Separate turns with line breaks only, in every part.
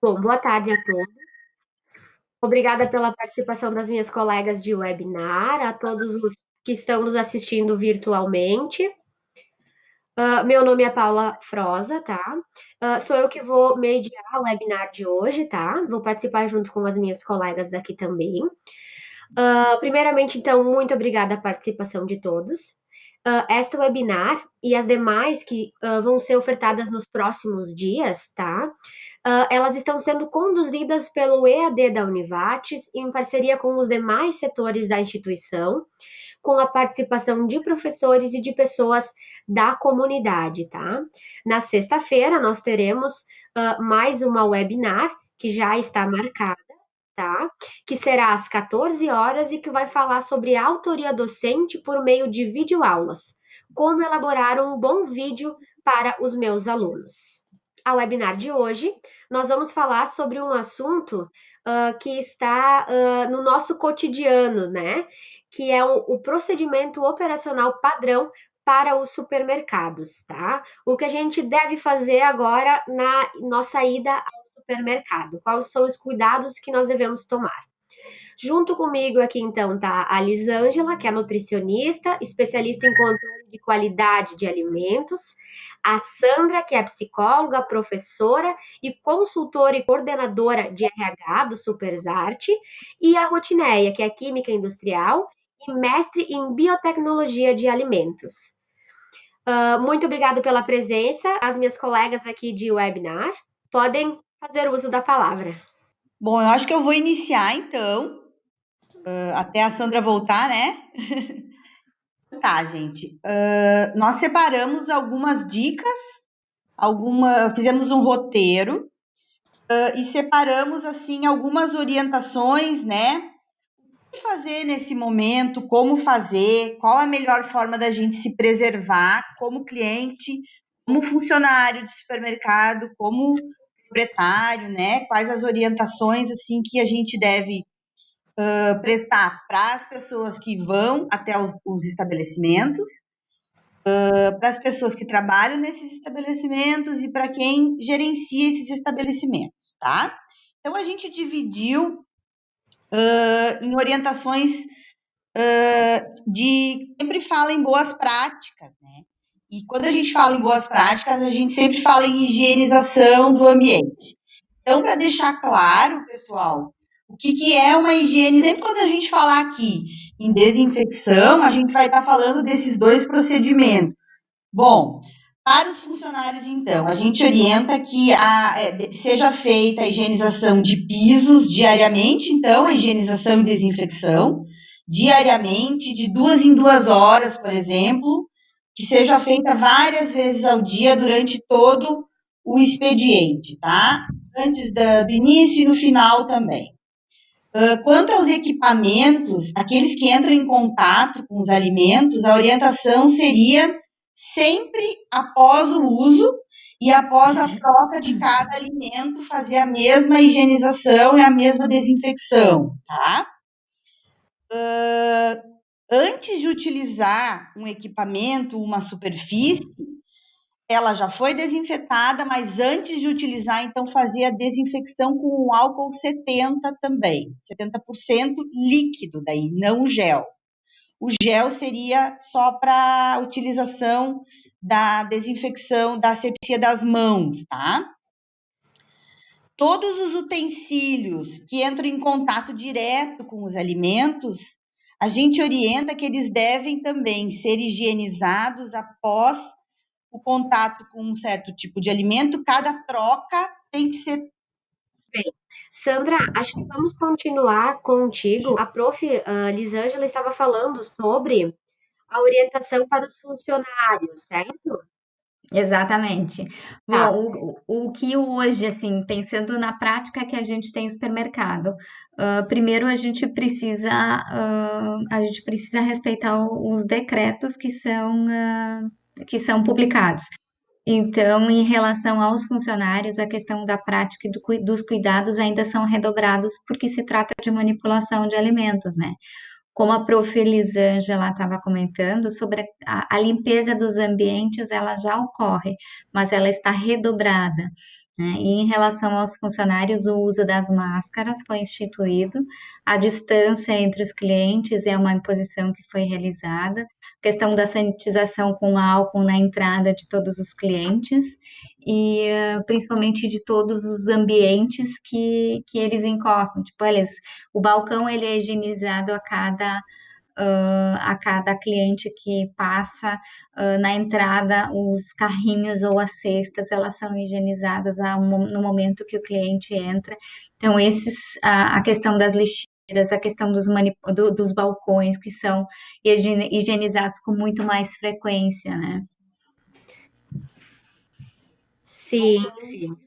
Bom, boa tarde a todos. Obrigada pela participação das minhas colegas de webinar, a todos os que estão nos assistindo virtualmente. Meu nome é Paula Froza, tá? Sou eu que vou mediar o webinar de hoje, tá? Vou participar junto com as minhas colegas daqui também. Primeiramente, então, muito obrigada a participação de todos. Esta webinar e as demais que vão ser ofertadas nos próximos dias, tá? Elas estão sendo conduzidas pelo EAD da Univates em parceria com os demais setores da instituição, com a participação de professores e de pessoas da comunidade, tá? Na sexta-feira, nós teremos mais uma webinar que já está marcada, tá? Que será às 14 horas e que vai falar sobre autoria docente por meio de videoaulas. Como elaborar um bom vídeo para os meus alunos. A webinar de hoje, nós vamos falar sobre um assunto que está no nosso cotidiano, né? Que é o procedimento operacional padrão para os supermercados, tá? O que a gente deve fazer agora na nossa ida ao supermercado? Quais são os cuidados que nós devemos tomar? Junto comigo aqui, então, tá a Lisângela, que é nutricionista, especialista em controle de qualidade de alimentos, a Sandra, que é psicóloga, professora e consultora e coordenadora de RH do Supersarte, e a Rutineia, que é química industrial e mestre em biotecnologia de alimentos. Muito obrigado pela presença, as minhas colegas aqui de webinar. Podem fazer uso da palavra.
Bom, eu acho que eu vou iniciar, então, até a Sandra voltar, né? Tá, gente. Nós separamos algumas dicas, fizemos um roteiro e separamos, assim, algumas orientações, né? O que fazer nesse momento, como fazer, qual a melhor forma da gente se preservar como cliente, como funcionário de supermercado, como proprietário, né? Quais as orientações, assim, que a gente deve prestar para as pessoas que vão até os estabelecimentos, para as pessoas que trabalham nesses estabelecimentos e para quem gerencia esses estabelecimentos, tá? Então, a gente dividiu em orientações sempre fala em boas práticas, né? E quando a gente fala em boas práticas, a gente sempre fala em higienização do ambiente. Então, para deixar claro, pessoal, o que é uma higiene? Sempre quando a gente falar aqui em desinfecção, a gente vai estar falando desses dois procedimentos. Bom, para os funcionários, então, a gente orienta que seja feita a higienização de pisos diariamente, então, a higienização e desinfecção, diariamente, de 2 em 2 horas, por exemplo, que seja feita várias vezes ao dia durante todo o expediente, tá? Antes do início e no final também. Quanto aos equipamentos, aqueles que entram em contato com os alimentos, a orientação seria sempre após o uso e após a troca de cada alimento, fazer a mesma higienização e a mesma desinfecção, tá? Antes de utilizar um equipamento, uma superfície, ela já foi desinfetada, mas antes de utilizar, então, fazer a desinfecção com o álcool 70 também. 70% líquido daí, não gel. O gel seria só para utilização da desinfecção, da asepsia das mãos, tá? Todos os utensílios que entram em contato direto com os alimentos, a gente orienta que eles devem também ser higienizados após o contato com um certo tipo de alimento. Cada troca tem que ser.
Bem, Sandra, acho que vamos continuar contigo. A prof. Lisângela estava falando sobre a orientação para os funcionários, certo?
Exatamente.
Tá.
Bom, o que hoje, assim, pensando na prática que a gente tem no supermercado, primeiro a gente precisa respeitar os decretos que são publicados. Então, em relação aos funcionários, a questão da prática e dos cuidados ainda são redobrados porque se trata de manipulação de alimentos, né? Como a prof. Elisângela estava comentando, sobre a limpeza dos ambientes, ela já ocorre, mas ela está redobrada. né? E em relação aos funcionários, o uso das máscaras foi instituído, a distância entre os clientes é uma imposição que foi realizada, a questão da sanitização com álcool na entrada de todos os clientes e principalmente de todos os ambientes que eles encostam. Tipo, o balcão ele é higienizado a cada cliente que passa na entrada, os carrinhos ou as cestas, elas são higienizadas no momento que o cliente entra. Então, a questão das lixeiras, a questão dos balcões, que são higienizados com muito mais frequência, né?
Sim, sim.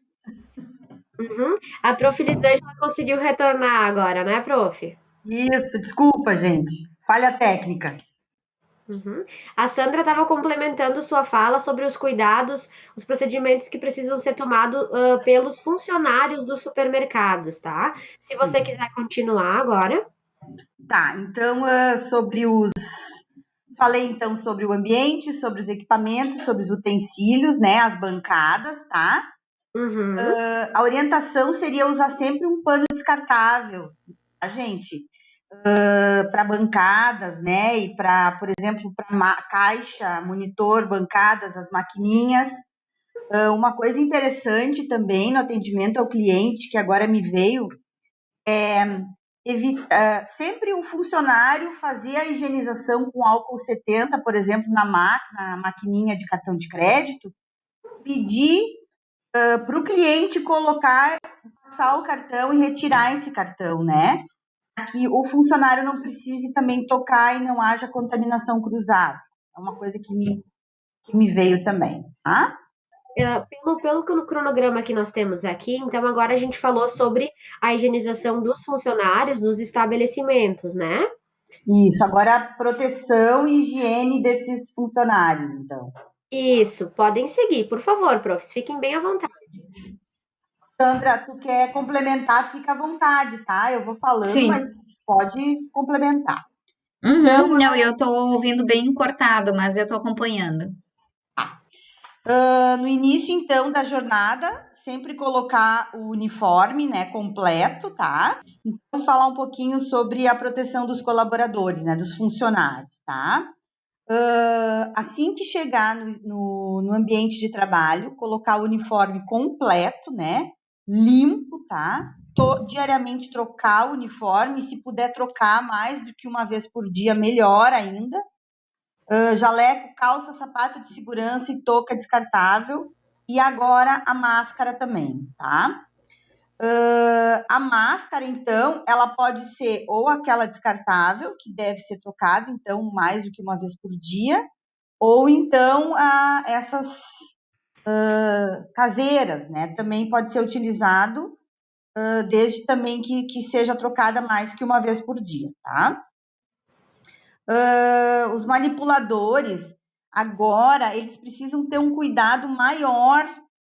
Uhum. A Prof. Elisângela conseguiu retornar agora, né, Prof?
Isso, desculpa, gente. Falha técnica.
Uhum. A Sandra estava complementando sua fala sobre os cuidados, os procedimentos que precisam ser tomados pelos funcionários dos supermercados, tá? Se você quiser continuar agora.
Tá, então falei então sobre o ambiente, sobre os equipamentos, sobre os utensílios, né, as bancadas, tá?
Uhum.
A orientação seria usar sempre um pano descartável, tá, gente? Para bancadas, né? E para, por exemplo, para caixa, monitor, bancadas, as maquininhas. Uma coisa interessante também no atendimento ao cliente, que agora me veio, sempre o funcionário fazia a higienização com álcool 70, por exemplo, na maquininha de cartão de crédito, pedir para o cliente passar o cartão e retirar esse cartão, né? Que o funcionário não precise também tocar e não haja contaminação cruzada. É uma coisa que me veio também, tá?
Pelo cronograma que nós temos aqui, então agora a gente falou sobre a higienização dos funcionários nos estabelecimentos, né?
Isso, agora a proteção e higiene desses funcionários, então.
Isso, podem seguir, por favor, profs, fiquem bem à vontade.
Sandra, tu quer complementar, fica à vontade, tá? Eu vou falando, mas
Sim.
pode complementar.
Uhum, não, eu estou ouvindo bem cortado, mas eu estou acompanhando.
No início, então, da jornada, sempre colocar o uniforme, né, completo, tá? Então, falar um pouquinho sobre a proteção dos colaboradores, né, dos funcionários, tá? Assim que chegar no ambiente de trabalho, colocar o uniforme completo, né, limpo, tá? Diariamente trocar o uniforme, se puder trocar mais do que uma vez por dia, melhor ainda. Jaleco, calça, sapato de segurança e touca descartável. E agora a máscara também, tá? A máscara, então, ela pode ser ou aquela descartável, que deve ser trocada, então, mais do que uma vez por dia, ou então essas caseiras, né? Também pode ser utilizado, desde também que seja trocada mais que uma vez por dia, tá? Os manipuladores, agora, eles precisam ter um cuidado maior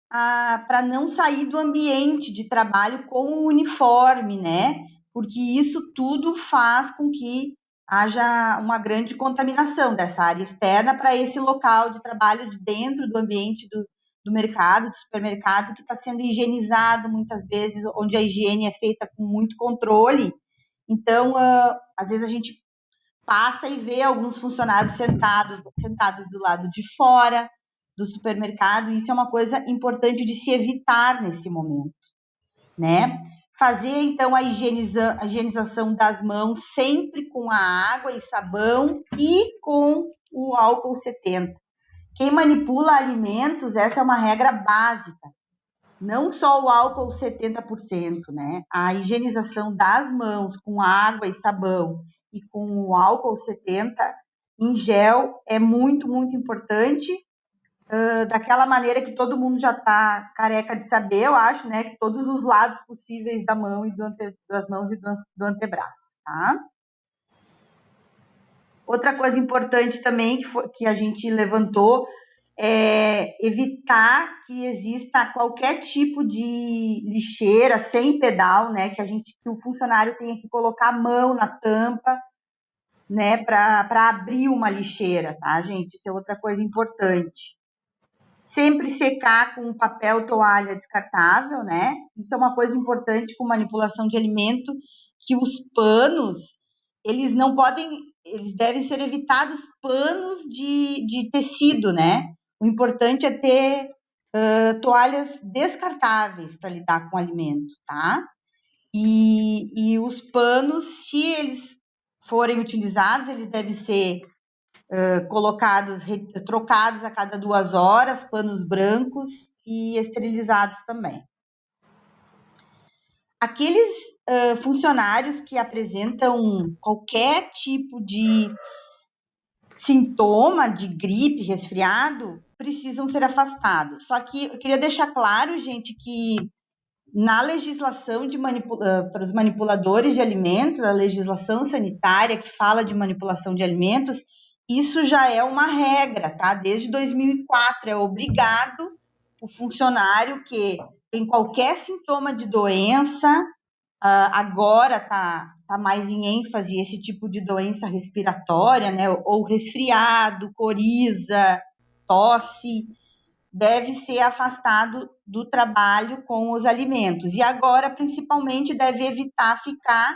para não sair do ambiente de trabalho com o uniforme, né? Porque isso tudo faz com que haja uma grande contaminação dessa área externa para esse local de trabalho de dentro do ambiente do mercado, do supermercado, que está sendo higienizado muitas vezes, onde a higiene é feita com muito controle. Então, às vezes a gente passa e vê alguns funcionários sentados do lado de fora do supermercado. Isso é uma coisa importante de se evitar nesse momento, né? Fazer, então, a higienização das mãos sempre com a água e sabão e com o álcool 70. Quem manipula alimentos, essa é uma regra básica. Não só o álcool 70%, né? A higienização das mãos com água e sabão e com o álcool 70 em gel é muito, muito importante. Daquela maneira que todo mundo já está careca de saber, eu acho, né? Que todos os lados possíveis da mão e das mãos e do antebraço, tá? Outra coisa importante também que a gente levantou é evitar que exista qualquer tipo de lixeira sem pedal, né? Que o funcionário tenha que colocar a mão na tampa, né? Para abrir uma lixeira, tá, gente? Isso é outra coisa importante. sempre secar com papel toalha descartável, né? Isso é uma coisa importante com manipulação de alimento, que os panos, eles não podem, eles devem ser evitados panos de tecido, né? O importante é ter toalhas descartáveis para lidar com o alimento, tá? E os panos, se eles forem utilizados, eles devem ser trocados a cada 2 horas, panos brancos e esterilizados também. Aqueles funcionários que apresentam qualquer tipo de sintoma de gripe, resfriado, precisam ser afastados. Só que eu queria deixar claro, gente, que na legislação para os manipuladores de alimentos, a legislação sanitária que fala de manipulação de alimentos, isso já é uma regra, tá? Desde 2004 é obrigado o funcionário que tem qualquer sintoma de doença, agora tá mais em ênfase esse tipo de doença respiratória, né? Ou resfriado, coriza, tosse, deve ser afastado do trabalho com os alimentos. E agora, principalmente, deve evitar ficar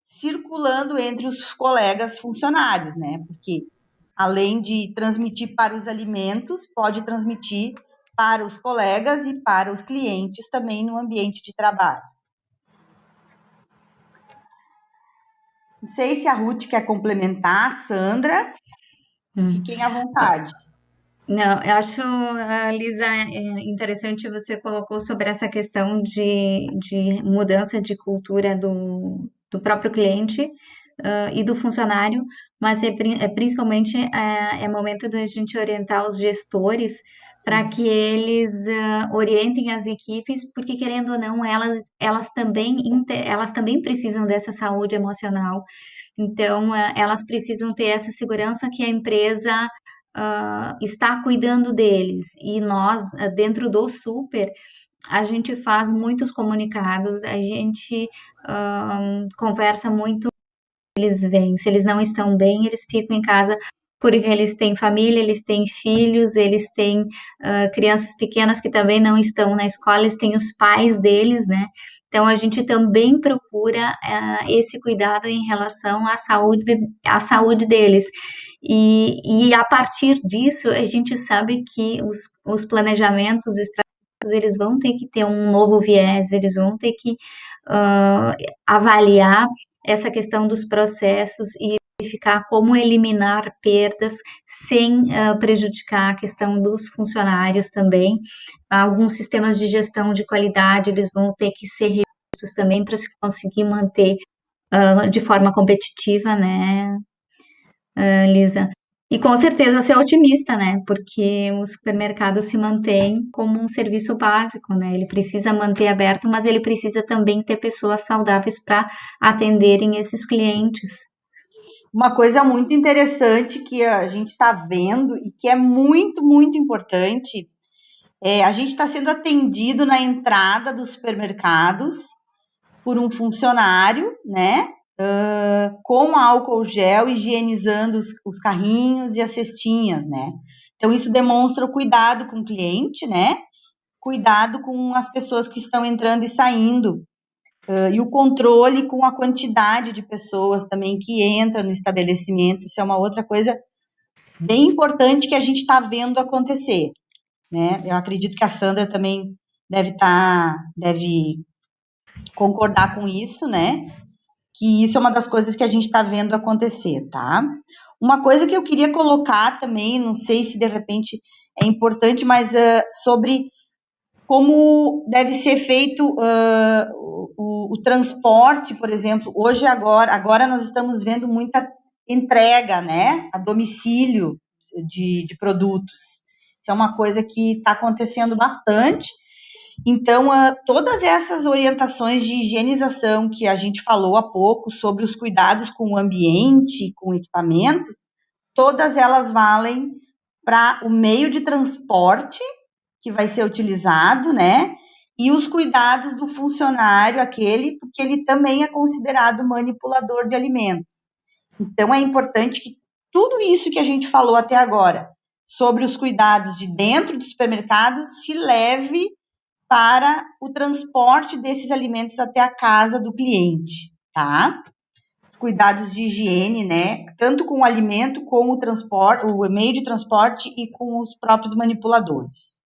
circulando entre os colegas funcionários, né? Porque, além de transmitir para os alimentos, pode transmitir para os colegas e para os clientes também no ambiente de trabalho. Não sei se a Ruth quer complementar, Sandra, fiquem à vontade.
Não, eu acho, Lisa, interessante você colocou sobre essa questão de mudança de cultura do próprio cliente e do funcionário, mas principalmente é momento da gente orientar os gestores para que eles orientem as equipes, porque querendo ou não, elas também precisam dessa saúde emocional. Então, elas precisam ter essa segurança que a empresa está cuidando deles. E nós, dentro do Super, a gente faz muitos comunicados, a gente conversa muito. Eles vêm, se eles não estão bem, eles ficam em casa porque eles têm família, eles têm filhos, eles têm crianças pequenas que também não estão na escola, eles têm os pais deles, né? Então, a gente também procura esse cuidado em relação à saúde deles. E a partir disso, a gente sabe que os planejamentos estratégicos, eles vão ter que ter um novo viés, eles vão ter que avaliar essa questão dos processos e verificar como eliminar perdas sem prejudicar a questão dos funcionários também. Alguns sistemas de gestão de qualidade, eles vão ter que ser revistos também para se conseguir manter de forma competitiva, né, Lisa? E com certeza ser otimista, né? Porque o supermercado se mantém como um serviço básico, né? Ele precisa manter aberto, mas ele precisa também ter pessoas saudáveis para atenderem esses clientes.
Uma coisa muito interessante que a gente está vendo e que é muito, muito importante, a gente está sendo atendido na entrada dos supermercados por um funcionário, né? Com álcool gel, higienizando os carrinhos e as cestinhas, né? Então, isso demonstra o cuidado com o cliente, né? Cuidado com as pessoas que estão entrando e saindo. E o controle com a quantidade de pessoas também que entra no estabelecimento. Isso é uma outra coisa bem importante que a gente está vendo acontecer, né? Eu acredito que a Sandra também deve concordar com isso, né? Que isso é uma das coisas que a gente está vendo acontecer, tá? Uma coisa que eu queria colocar também, não sei se de repente é importante, mas sobre como deve ser feito o transporte, por exemplo. Hoje, agora nós estamos vendo muita entrega, né, a domicílio de produtos. Isso é uma coisa que está acontecendo bastante. Então, todas essas orientações de higienização que a gente falou há pouco sobre os cuidados com o ambiente, com equipamentos, todas elas valem para o meio de transporte que vai ser utilizado, né? E os cuidados do funcionário, porque ele também é considerado manipulador de alimentos. Então, é importante que tudo isso que a gente falou até agora sobre os cuidados de dentro do supermercado se leve para o transporte desses alimentos até a casa do cliente, tá? Os cuidados de higiene, né? Tanto com o alimento, com o transporte, o meio de transporte e com os próprios manipuladores.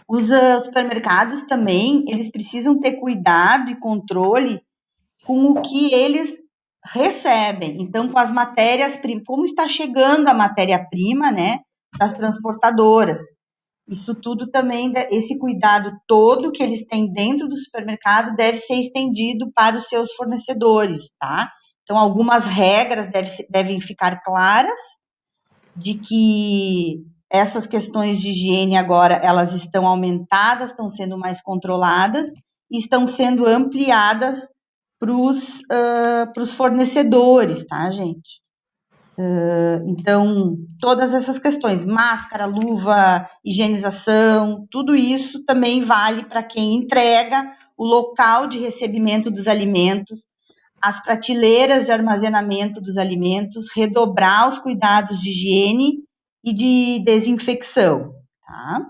Os supermercados também, eles precisam ter cuidado e controle com o que eles recebem. Então, com as matérias-primas, como está chegando a matéria-prima, né, das transportadoras. Isso tudo também, esse cuidado todo que eles têm dentro do supermercado deve ser estendido para os seus fornecedores, tá? Então, algumas regras devem ficar claras de que essas questões de higiene agora, elas estão aumentadas, estão sendo mais controladas e estão sendo ampliadas para os fornecedores, tá, gente? Então, todas essas questões, máscara, luva, higienização, tudo isso também vale para quem entrega, o local de recebimento dos alimentos, as prateleiras de armazenamento dos alimentos, redobrar os cuidados de higiene e de desinfecção, tá?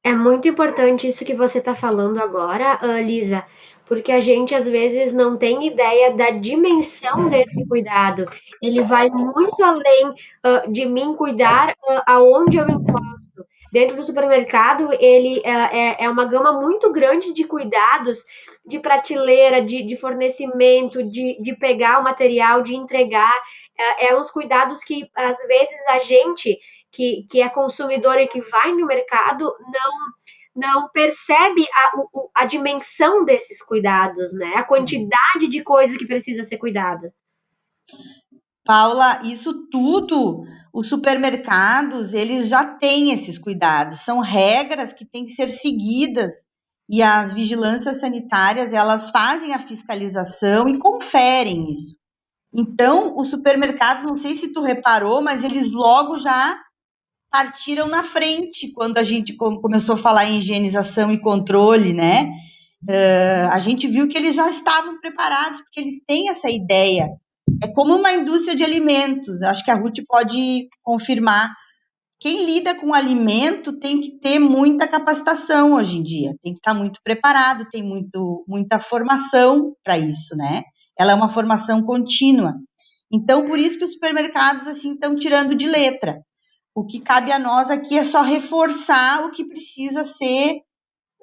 É muito importante isso que você está falando agora, Lisa, porque a gente às vezes não tem ideia da dimensão desse cuidado. Ele vai muito além de mim cuidar aonde eu encosto. Dentro do supermercado, ele é uma gama muito grande de cuidados, de prateleira, de fornecimento, de pegar o material, de entregar. Uns cuidados que às vezes a gente que é consumidor e que vai no mercado não percebe a dimensão desses cuidados, né? A quantidade de coisa que precisa ser cuidada.
Paula, isso tudo, os supermercados, eles já têm esses cuidados, são regras que têm que ser seguidas e as vigilâncias sanitárias, elas fazem a fiscalização e conferem isso. Então, os supermercados, não sei se tu reparou, mas eles logo já partiram na frente quando a gente começou a falar em higienização e controle, né? A gente viu que eles já estavam preparados, porque eles têm essa ideia. É como uma indústria de alimentos, acho que a Ruth pode confirmar. Quem lida com alimento tem que ter muita capacitação hoje em dia, tem que estar muito preparado, tem muita formação para isso, né? Ela é uma formação contínua. Então, por isso que os supermercados assim estão tirando de letra. O que cabe a nós aqui é só reforçar o que precisa ser,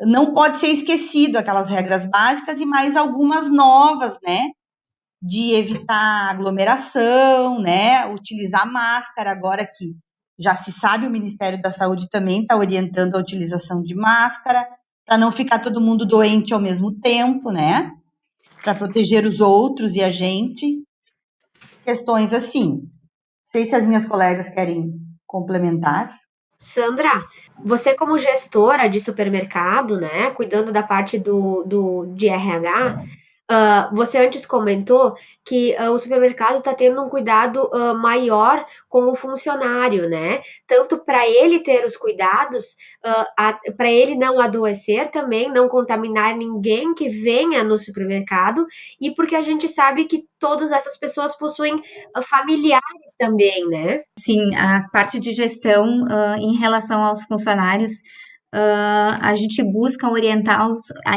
não pode ser esquecido, aquelas regras básicas e mais algumas novas, né? De evitar aglomeração, né? Utilizar máscara, agora que já se sabe, o Ministério da Saúde também está orientando a utilização de máscara, para não ficar todo mundo doente ao mesmo tempo, né? Para proteger os outros e a gente. Questões assim. Não sei se as minhas colegas querem complementar.
Sandra, você como gestora de supermercado, né, cuidando da parte de RH, você antes comentou que o supermercado está tendo um cuidado maior com o funcionário, né? Tanto para ele ter os cuidados, para ele não adoecer também, não contaminar ninguém que venha no supermercado, e porque a gente sabe que todas essas pessoas possuem familiares também, né?
Sim, a parte de gestão em relação aos funcionários, a gente busca orientar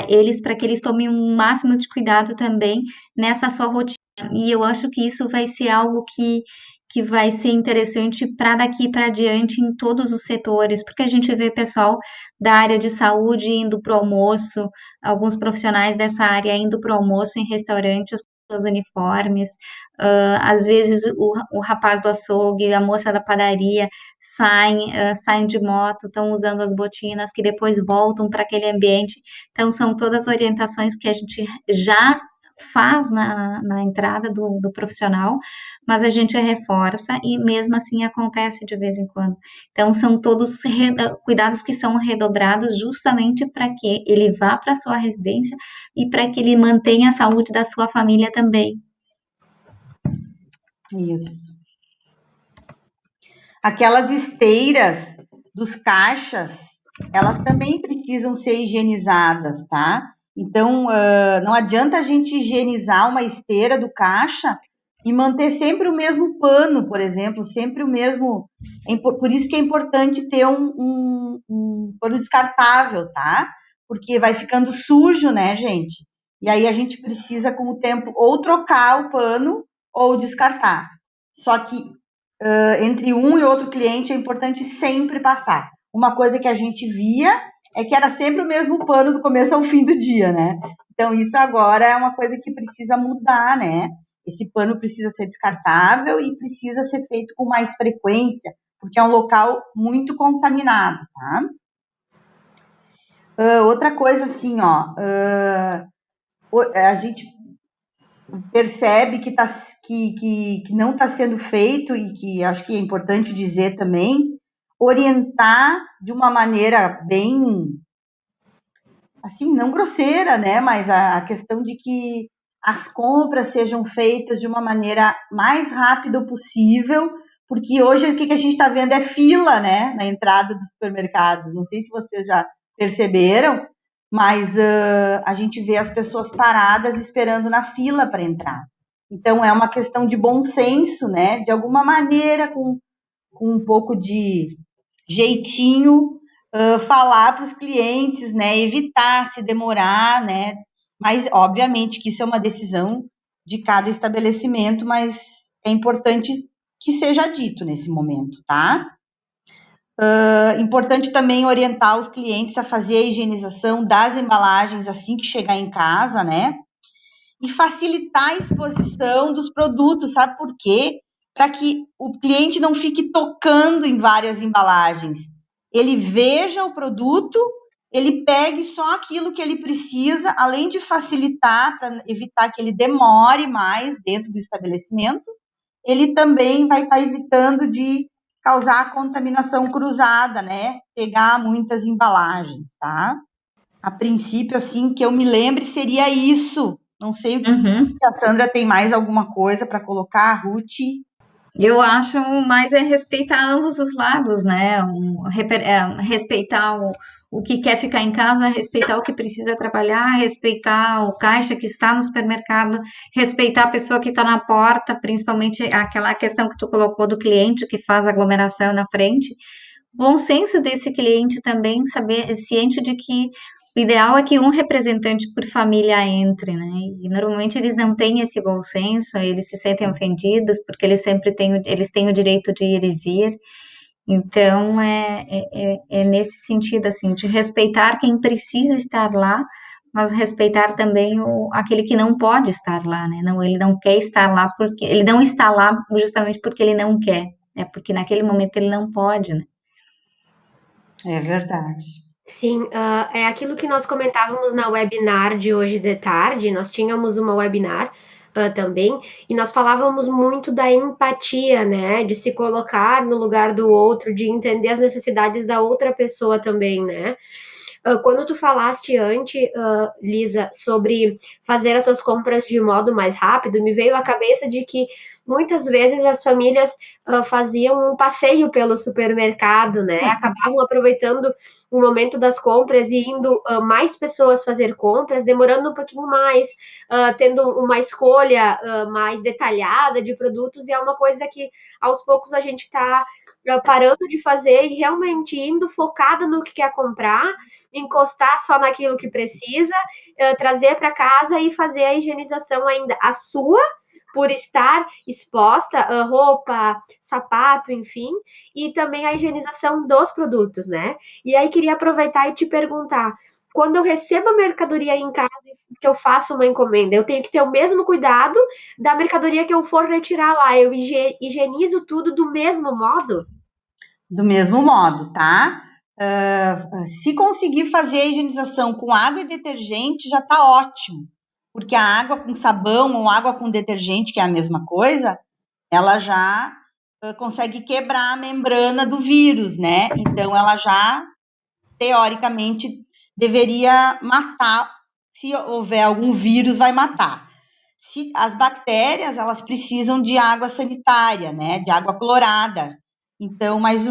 eles para que eles tomem um máximo de cuidado também nessa sua rotina. E eu acho que isso vai ser algo que vai ser interessante para daqui para diante em todos os setores, porque a gente vê pessoal da área de saúde indo para o almoço, alguns profissionais dessa área indo para o almoço em restaurantes com seus uniformes, às vezes o rapaz do açougue, a moça da padaria saem de moto, estão usando as botinas que depois voltam para aquele ambiente. Então, são todas orientações que a gente já faz na entrada do profissional, mas a gente reforça e mesmo assim acontece de vez em quando. Então, são todos cuidados que são redobrados justamente para que ele vá para a sua residência e para que ele mantenha a saúde da sua família também.
Isso. Aquelas esteiras dos caixas, elas também precisam ser higienizadas, tá? Então, não adianta a gente higienizar uma esteira do caixa e manter sempre o mesmo pano, por exemplo, sempre o mesmo. Por isso que é importante ter um pano descartável, tá? Porque vai ficando sujo, né, gente? E aí a gente precisa, com o tempo, ou trocar o pano ou descartar. Só que entre um e outro cliente é importante sempre passar. Uma coisa que a gente via é que era sempre o mesmo pano do começo ao fim do dia, né? Então, isso agora é uma coisa que precisa mudar, né? Esse pano precisa ser descartável e precisa ser feito com mais frequência, porque é um local muito contaminado, tá? Outra coisa, assim, ó, a gente percebe que não está sendo feito e que acho que é importante dizer também, orientar de uma maneira bem, assim, não grosseira, né? Mas a questão de que as compras sejam feitas de uma maneira mais rápida possível, porque hoje o que a gente está vendo é fila, né? Na entrada do supermercado. Não sei se vocês já perceberam, mas a gente vê as pessoas paradas esperando na fila para entrar. Então, é uma questão de bom senso, né? De alguma maneira, com um pouco de jeitinho, falar para os clientes, né? Evitar se demorar, né? Mas, obviamente, que isso é uma decisão de cada estabelecimento, mas é importante que seja dito nesse momento, tá? Importante também orientar os clientes a fazer a higienização das embalagens assim que chegar em casa, né? E facilitar a exposição dos produtos, sabe por quê? Para que o cliente não fique tocando em várias embalagens. Ele veja o produto, ele pegue só aquilo que ele precisa, além de facilitar para evitar que ele demore mais dentro do estabelecimento, ele também vai estar evitando de causar contaminação cruzada, né? Pegar muitas embalagens, tá? A princípio, assim, que eu me lembre, seria isso. Não sei o que se a Sandra tem mais alguma coisa para colocar, a Ruth.
Eu acho mais é respeitar ambos os lados, né? Respeitar o que quer ficar em casa, respeitar o que precisa trabalhar, respeitar o caixa que está no supermercado, respeitar a pessoa que está na porta, principalmente aquela questão que tu colocou do cliente que faz aglomeração na frente. Bom senso desse cliente também, saber, ciente de que o ideal é que um representante por família entre, né? E normalmente eles não têm esse bom senso, eles se sentem ofendidos porque eles têm o direito de ir e vir. Então é nesse sentido assim, de respeitar quem precisa estar lá, mas respeitar também aquele que não pode estar lá, né? Não, ele não quer estar lá porque ele não está lá justamente porque ele não quer, né? Porque naquele momento ele não pode, né?
É verdade.
Sim, é aquilo que nós comentávamos na webinar de hoje de tarde. Nós tínhamos uma webinar também, e nós falávamos muito da empatia, né? De se colocar no lugar do outro, de entender as necessidades da outra pessoa também, né? Quando tu falaste antes, Lisa, sobre fazer as suas compras de modo mais rápido, me veio à cabeça de que muitas vezes as famílias faziam um passeio pelo supermercado, né? Acabavam aproveitando o momento das compras e indo mais pessoas fazer compras, demorando um pouquinho mais, tendo uma escolha mais detalhada de produtos, e é uma coisa que aos poucos a gente está parando de fazer e realmente indo focada no que quer comprar, encostar só naquilo que precisa, trazer para casa e fazer a higienização ainda a sua, por estar exposta, roupa, sapato, enfim, e também a higienização dos produtos, né? E aí queria aproveitar e te perguntar, quando eu recebo a mercadoria em casa que eu faço uma encomenda, eu tenho que ter o mesmo cuidado da mercadoria que eu for retirar lá, eu higienizo tudo do mesmo modo?
Do mesmo modo, tá? Se conseguir fazer a higienização com água e detergente, já tá ótimo. Porque a água com sabão ou água com detergente, que é a mesma coisa, ela já consegue quebrar a membrana do vírus, né? Então, ela já, teoricamente, deveria matar. Se houver algum vírus, vai matar. As bactérias, elas precisam de água sanitária, né? De água clorada. Então, mas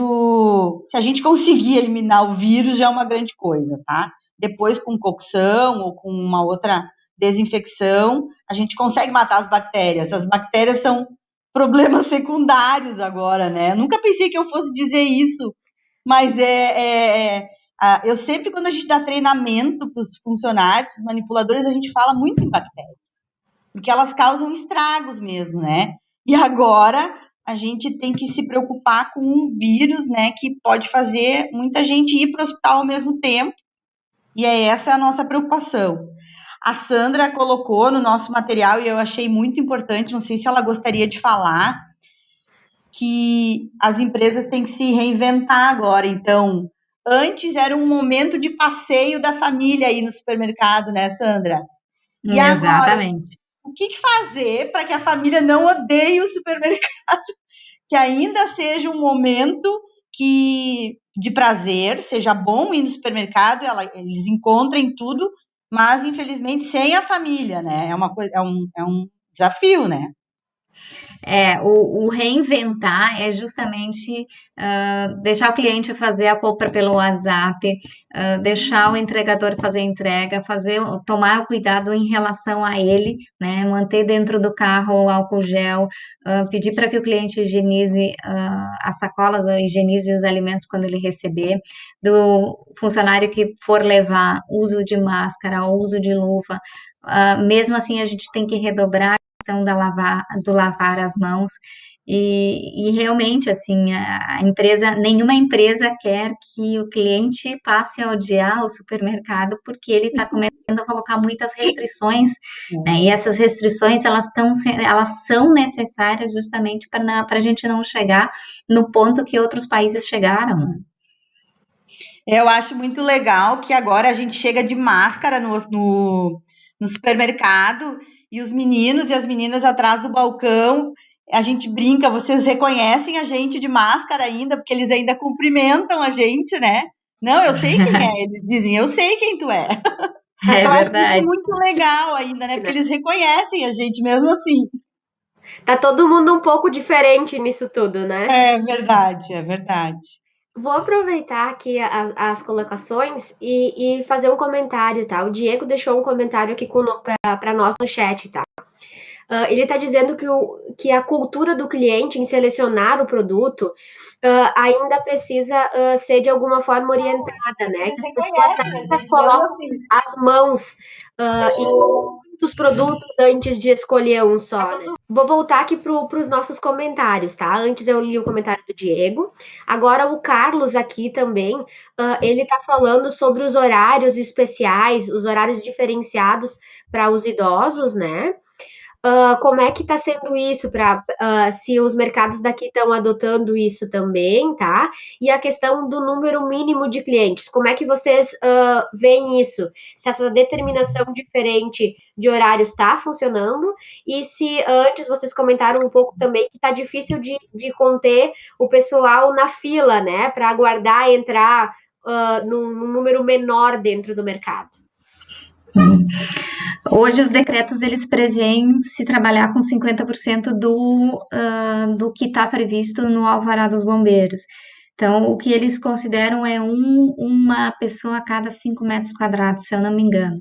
se a gente conseguir eliminar o vírus já é uma grande coisa, tá? Depois, com cocção ou com uma outra desinfecção, a gente consegue matar as bactérias. As bactérias são problemas secundários agora, né? Nunca pensei que eu fosse dizer isso, mas eu sempre, quando a gente dá treinamento para os funcionários, para os manipuladores, a gente fala muito em bactérias, porque elas causam estragos mesmo, né? E agora a gente tem que se preocupar com um vírus, né, que pode fazer muita gente ir para o hospital ao mesmo tempo, e essa a nossa preocupação. A Sandra colocou no nosso material, e eu achei muito importante, não sei se ela gostaria de falar, que as empresas têm que se reinventar agora. Então, antes era um momento de passeio da família aí no supermercado, né, Sandra? E agora,
Exatamente.
o que fazer para que a família não odeie o supermercado? Que ainda seja um momento de prazer, seja bom ir no supermercado, eles encontrem tudo, mas infelizmente sem a família, né? É uma coisa, é um desafio, né?
O reinventar é justamente deixar o cliente fazer a compra pelo WhatsApp, deixar o entregador fazer a entrega, tomar o cuidado em relação a ele, né? Manter dentro do carro o álcool gel, pedir para que o cliente higienize as sacolas ou higienize os alimentos quando ele receber, do funcionário que for levar, uso de máscara, uso de luva. Mesmo assim, a gente tem que redobrar questão do lavar as mãos e realmente assim a empresa, nenhuma empresa quer que o cliente passe a odiar o supermercado porque ele está começando a colocar muitas restrições, né? E essas restrições elas são necessárias justamente para a gente não chegar no ponto que outros países chegaram.
Eu acho muito legal que agora a gente chega de máscara no supermercado e os meninos e as meninas atrás do balcão, a gente brinca, vocês reconhecem a gente de máscara ainda, porque eles ainda cumprimentam a gente, né? Não, eu sei quem é, eles dizem, eu sei quem tu é.
É
Eu acho isso
verdade.
muito legal ainda, né? Porque eles reconhecem a gente mesmo assim.
Tá todo mundo um pouco diferente nisso tudo, né?
É verdade, é verdade.
Vou aproveitar aqui as colocações e fazer um comentário, tá? O Diego deixou um comentário aqui para nós no chat, tá? Ele está dizendo que a cultura do cliente em selecionar o produto ainda precisa ser de alguma forma orientada, né?
Eles
Que as pessoas
reconhecem a
ainda
gente mesmo
colocam
assim.
as mãos em muitos produtos antes de escolher um só, né? Vou voltar aqui para os nossos comentários, tá? Antes eu li o comentário do Diego. Agora o Carlos aqui também, ele tá falando sobre os horários especiais, os horários diferenciados para os idosos, né? Como é que está sendo isso se os mercados daqui estão adotando isso também, tá? E a questão do número mínimo de clientes, como é que vocês veem isso? Se essa determinação diferente de horários está funcionando e se antes vocês comentaram um pouco também que está difícil de conter o pessoal na fila, né? Para aguardar entrar num número menor dentro do mercado.
Hoje os decretos eles prevêem se trabalhar com 50% do que está previsto no alvará dos bombeiros. Então, o que eles consideram é uma pessoa a cada 5 metros quadrados, se eu não me engano.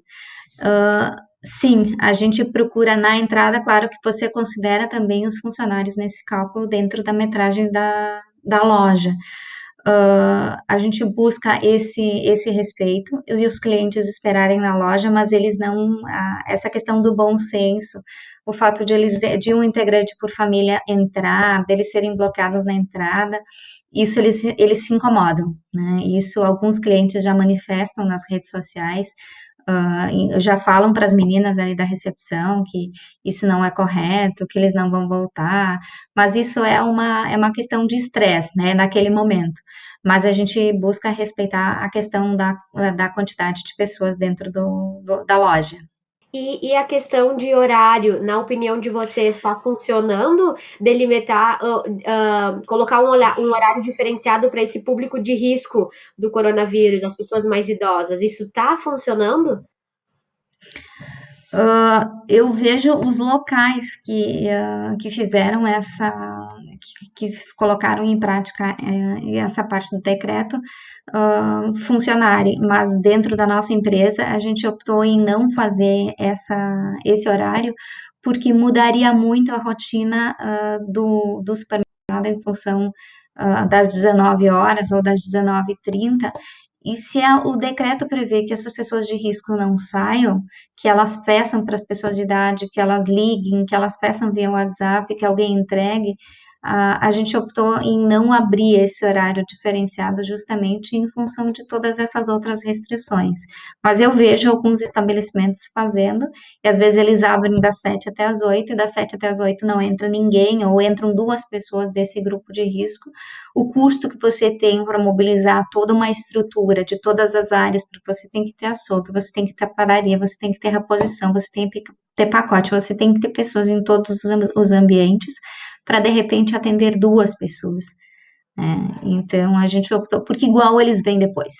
Sim, a gente procura na entrada, claro que você considera também os funcionários nesse cálculo dentro da metragem da loja. A gente busca esse respeito e os clientes esperarem na loja, mas eles não, essa questão do bom senso, o fato de um integrante por família entrar, deles serem bloqueados na entrada, isso eles se incomodam, né? Isso alguns clientes já manifestam nas redes sociais, já falam para as meninas ali da recepção que isso não é correto, que eles não vão voltar, mas isso é uma questão de estresse, né, naquele momento. Mas a gente busca respeitar a questão da quantidade de pessoas dentro da loja.
E a questão de horário, na opinião de vocês, está funcionando? Delimitar, colocar um horário diferenciado para esse público de risco do coronavírus, as pessoas mais idosas, isso está funcionando?
Eu vejo os locais que fizeram que colocaram em prática essa parte do decreto funcionarem, mas dentro da nossa empresa a gente optou em não fazer esse horário, porque mudaria muito a rotina do supermercado em função das 19 horas ou das 19h30. E se o decreto prevê que essas pessoas de risco não saiam, que elas peçam para as pessoas de idade, que elas liguem, que elas peçam via WhatsApp, que alguém entregue, a gente optou em não abrir esse horário diferenciado justamente em função de todas essas outras restrições. Mas eu vejo alguns estabelecimentos fazendo, e às vezes eles abrem das 7 até as 8, e das 7 até as 8 não entra ninguém, ou entram 2 pessoas desse grupo de risco. O custo que você tem para mobilizar toda uma estrutura de todas as áreas, porque você tem que ter açougue, você tem que ter padaria, você tem que ter reposição, você tem que ter pacote, você tem que ter pessoas em todos os ambientes, para de repente atender 2 pessoas. Então a gente optou, porque igual eles vêm depois.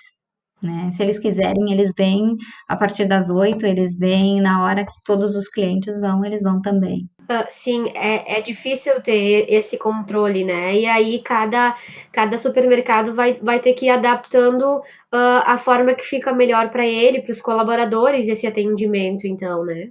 Né? Se eles quiserem, eles vêm a partir das 8, eles vêm na hora que todos os clientes vão, eles vão também.
Sim, é difícil ter esse controle, né? E aí cada supermercado vai ter que ir adaptando a forma que fica melhor para ele, para os colaboradores, esse atendimento, então, né?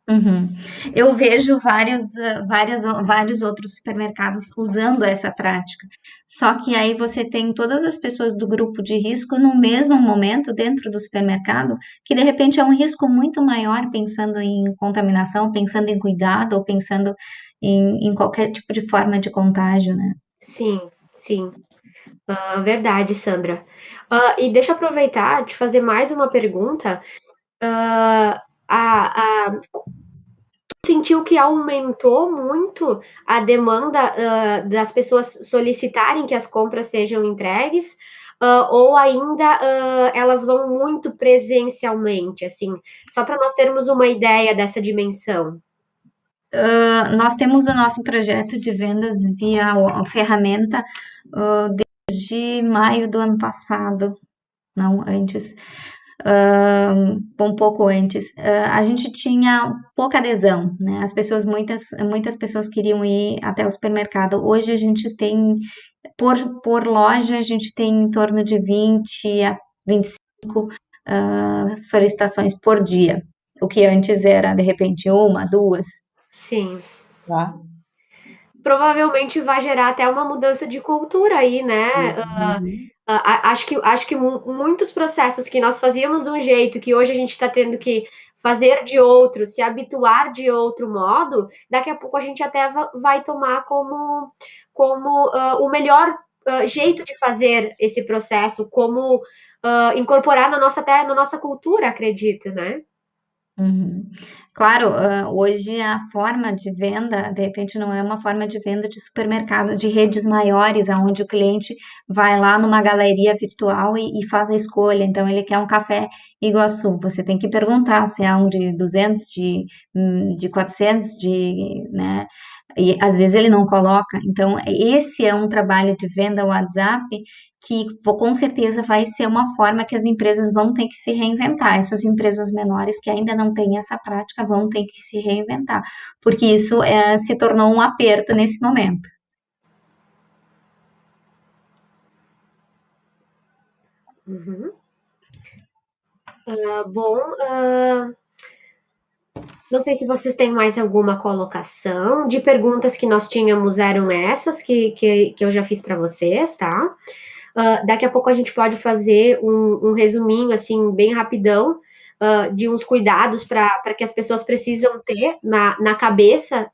Uhum. Eu vejo vários outros supermercados usando essa prática. Só que aí você tem todas as pessoas do grupo de risco no mesmo momento dentro do supermercado, que de repente é um risco muito maior pensando em contaminação, pensando em cuidado ou pensando em qualquer tipo de forma de contágio, né?
Sim, sim. Verdade, Sandra. E deixa eu aproveitar de fazer mais uma pergunta. Ah, a, sentiu que aumentou muito a demanda das pessoas solicitarem que as compras sejam entregues, ou ainda elas vão muito presencialmente, assim, só para nós termos uma ideia dessa dimensão.
Nós temos o nosso projeto de vendas via a ferramenta desde maio do ano passado, não antes. Um pouco antes, a gente tinha pouca adesão, né? Muitas pessoas queriam ir até o supermercado. Hoje a gente tem, por loja, a gente tem em torno de 20 a 25 solicitações por dia, o que antes era, de repente, 1, 2.
Sim.
Tá?
Provavelmente vai gerar até uma mudança de cultura aí, né?
Uhum.
Acho que muitos processos que nós fazíamos de um jeito que hoje a gente está tendo que fazer de outro, se habituar de outro modo, daqui a pouco a gente até vai tomar como o melhor jeito de fazer esse processo, como incorporar até na nossa cultura, acredito, né?
Uhum. Claro, hoje a forma de venda, de repente, não é uma forma de venda de supermercado, de redes maiores, onde o cliente vai lá numa galeria virtual e faz a escolha. Então, ele quer um café Iguaçu. Você tem que perguntar se é um de 200, de 400, né? E às vezes ele não coloca. Então, esse é um trabalho de venda WhatsApp que com certeza vai ser uma forma que as empresas vão ter que se reinventar. Essas empresas menores que ainda não têm essa prática vão ter que se reinventar, porque isso se tornou um aperto nesse momento.
Uhum. Bom, não sei se vocês têm mais alguma colocação. De perguntas que nós tínhamos eram essas que eu já fiz para vocês, tá? Daqui a pouco a gente pode fazer um resuminho, assim, bem rapidão, de uns cuidados para que as pessoas precisam ter na cabeça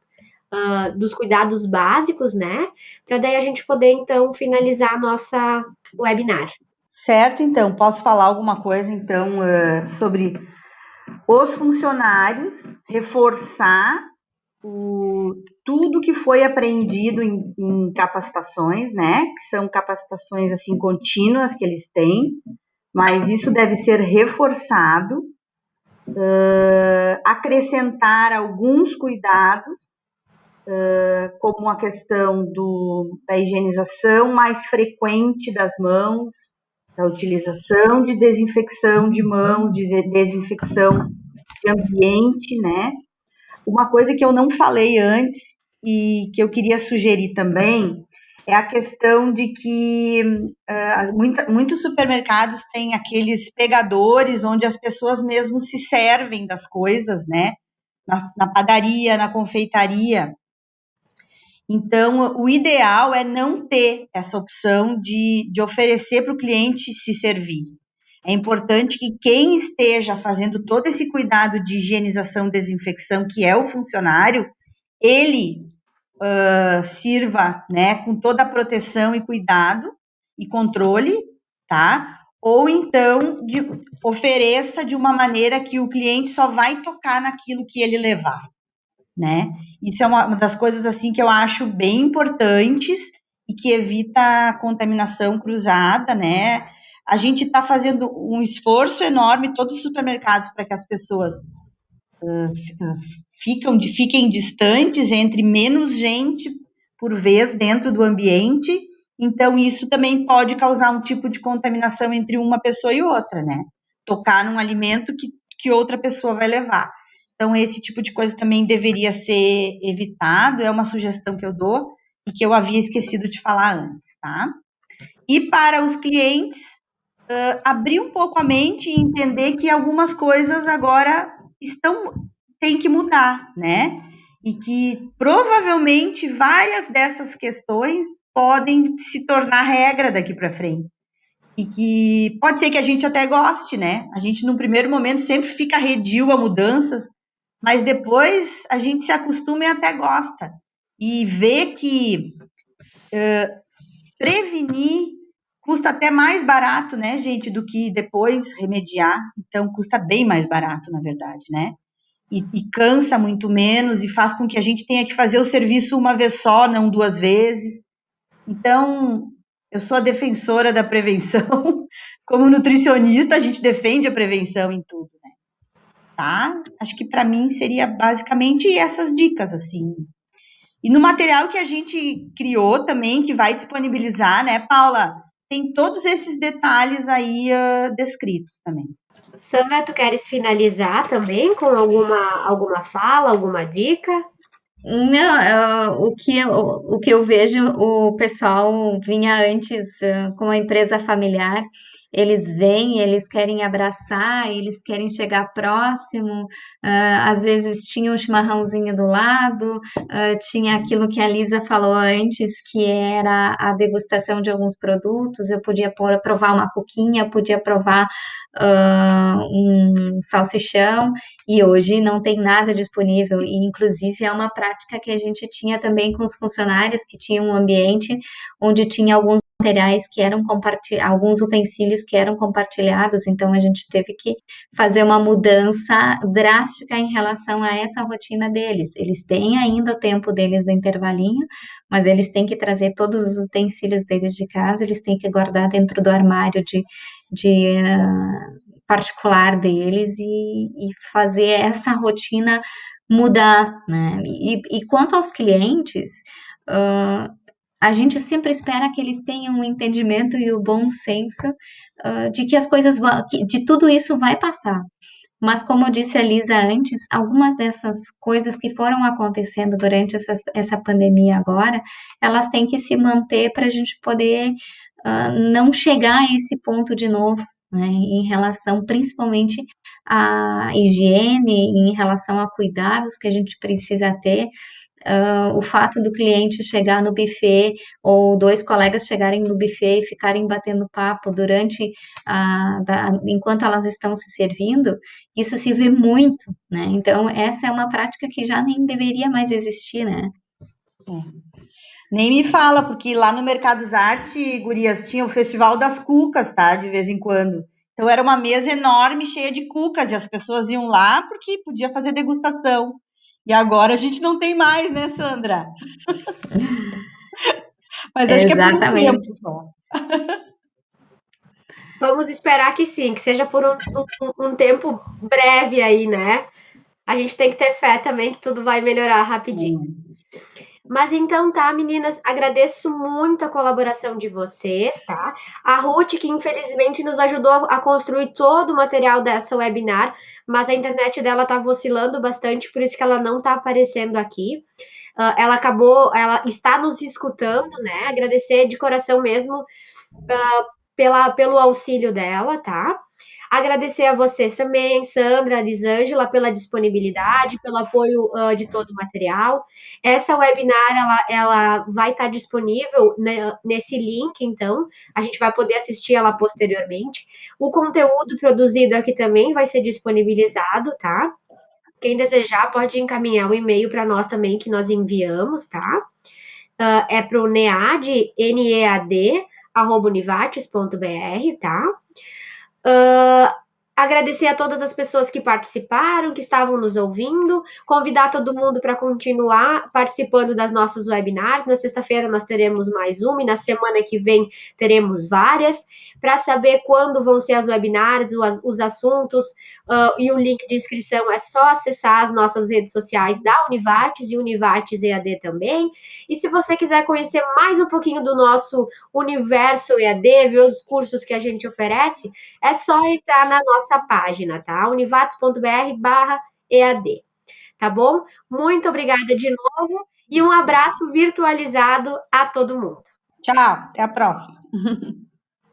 dos cuidados básicos, né? Para daí a gente poder, então, finalizar a nossa webinar.
Certo, então, posso falar alguma coisa, então, sobre os funcionários, reforçar tudo que foi aprendido em capacitações, né? Que são capacitações assim contínuas que eles têm, mas isso deve ser reforçado, acrescentar alguns cuidados, como a questão da higienização mais frequente das mãos, da utilização de desinfecção de mãos, de desinfecção de ambiente, né? Uma coisa que eu não falei antes, e que eu queria sugerir também é a questão de que muitos supermercados têm aqueles pegadores onde as pessoas mesmo se servem das coisas, né? Na padaria, na confeitaria. Então, o ideal é não ter essa opção de oferecer para o cliente se servir. É importante que quem esteja fazendo todo esse cuidado de higienização e desinfecção, que é o funcionário, ele sirva, né, com toda a proteção e cuidado e controle, tá? Ou então ofereça de uma maneira que o cliente só vai tocar naquilo que ele levar, né? Isso é uma das coisas assim que eu acho bem importantes e que evita a contaminação cruzada, né? A gente está fazendo um esforço enorme, todos os supermercados, para que as pessoas fiquem distantes, entre menos gente por vez dentro do ambiente. Então, isso também pode causar um tipo de contaminação entre uma pessoa e outra, né? Tocar num alimento que outra pessoa vai levar. Então, esse tipo de coisa também deveria ser evitado, é uma sugestão que eu dou e que eu havia esquecido de falar antes, tá? E para os clientes, abrir um pouco a mente e entender que algumas coisas agora têm que mudar, né? E que provavelmente várias dessas questões podem se tornar regra daqui para frente. E que pode ser que a gente até goste, né? A gente, num primeiro momento, sempre fica arredio a mudanças, mas depois a gente se acostuma e até gosta. E vê que prevenir custa até mais barato, né, gente, do que depois remediar. Então, custa bem mais barato, na verdade, né? E cansa muito menos e faz com que a gente tenha que fazer o serviço uma vez só, não duas vezes. Então, eu sou a defensora da prevenção. Como nutricionista, a gente defende a prevenção em tudo, né? Tá? Acho que para mim seria basicamente essas dicas, assim. E no material que a gente criou também, que vai disponibilizar, né, Paula? Tem todos esses detalhes aí descritos também.
Sandra, tu queres finalizar também com alguma fala, alguma dica?
Não, o que eu vejo, o pessoal vinha antes com a empresa familiar, eles vêm, eles querem abraçar, eles querem chegar próximo, às vezes tinha um chimarrãozinho do lado, tinha aquilo que a Lisa falou antes, que era a degustação de alguns produtos, eu podia provar uma coquinha, podia provar um salsichão, e hoje não tem nada disponível, e inclusive é uma prática que a gente tinha também com os funcionários, que tinham um ambiente onde tinha alguns materiais que eram alguns utensílios que eram compartilhados, então a gente teve que fazer uma mudança drástica em relação a essa rotina deles. Eles têm ainda o tempo deles do intervalinho, mas eles têm que trazer todos os utensílios deles de casa, eles têm que guardar dentro do armário de particular deles e fazer essa rotina mudar, né? E quanto aos clientes, a gente sempre espera que eles tenham o entendimento e o bom senso de que as coisas de tudo isso vai passar. Mas, como disse a Lisa antes, algumas dessas coisas que foram acontecendo durante essa pandemia agora, elas têm que se manter para a gente poder não chegar a esse ponto de novo, né, em relação principalmente à higiene, em relação a cuidados que a gente precisa ter. O fato do cliente chegar no buffet ou dois colegas chegarem no buffet e ficarem batendo papo enquanto elas estão se servindo, isso se vê muito, né? Então, essa é uma prática que já nem deveria mais existir, né?
Nem me fala, porque lá no Mercados Arte, gurias, tinha o Festival das Cucas, tá? De vez em quando. Então era uma mesa enorme, cheia de cucas, e as pessoas iam lá porque podia fazer degustação. E agora a gente não tem mais, né, Sandra? Mas acho que é por um tempo só.
Vamos esperar que sim, que seja por um tempo breve aí, né? A gente tem que ter fé também que tudo vai melhorar rapidinho. Mas então tá, meninas, agradeço muito a colaboração de vocês, tá? A Ruth, que infelizmente nos ajudou a construir todo o material dessa webinar, mas a internet dela tá oscilando bastante, por isso que ela não tá aparecendo aqui. ela está nos escutando, né? Agradecer de coração mesmo pelo auxílio dela, tá? Agradecer a vocês também, Sandra, Elisângela, pela disponibilidade, pelo apoio de todo o material. Essa webinar, ela vai estar disponível, né, nesse link, então, a gente vai poder assistir ela posteriormente. O conteúdo produzido aqui também vai ser disponibilizado, tá? Quem desejar pode encaminhar um e-mail para nós também, que nós enviamos, tá? É para o NEAD, NEAD, @univates.br, tá? Agradecer a todas as pessoas que participaram, que estavam nos ouvindo, convidar todo mundo para continuar participando das nossas webinars. Na sexta-feira nós teremos mais uma e na semana que vem teremos várias. Para saber quando vão ser as webinars, os assuntos e o link de inscrição, é só acessar as nossas redes sociais da Univates e Univates EAD também. E se você quiser conhecer mais um pouquinho do nosso universo EAD, ver os cursos que a gente oferece, é só entrar na nossa página, tá? univates.br/EAD, tá bom? Muito obrigada de novo e um abraço virtualizado a todo mundo.
Tchau, até a próxima.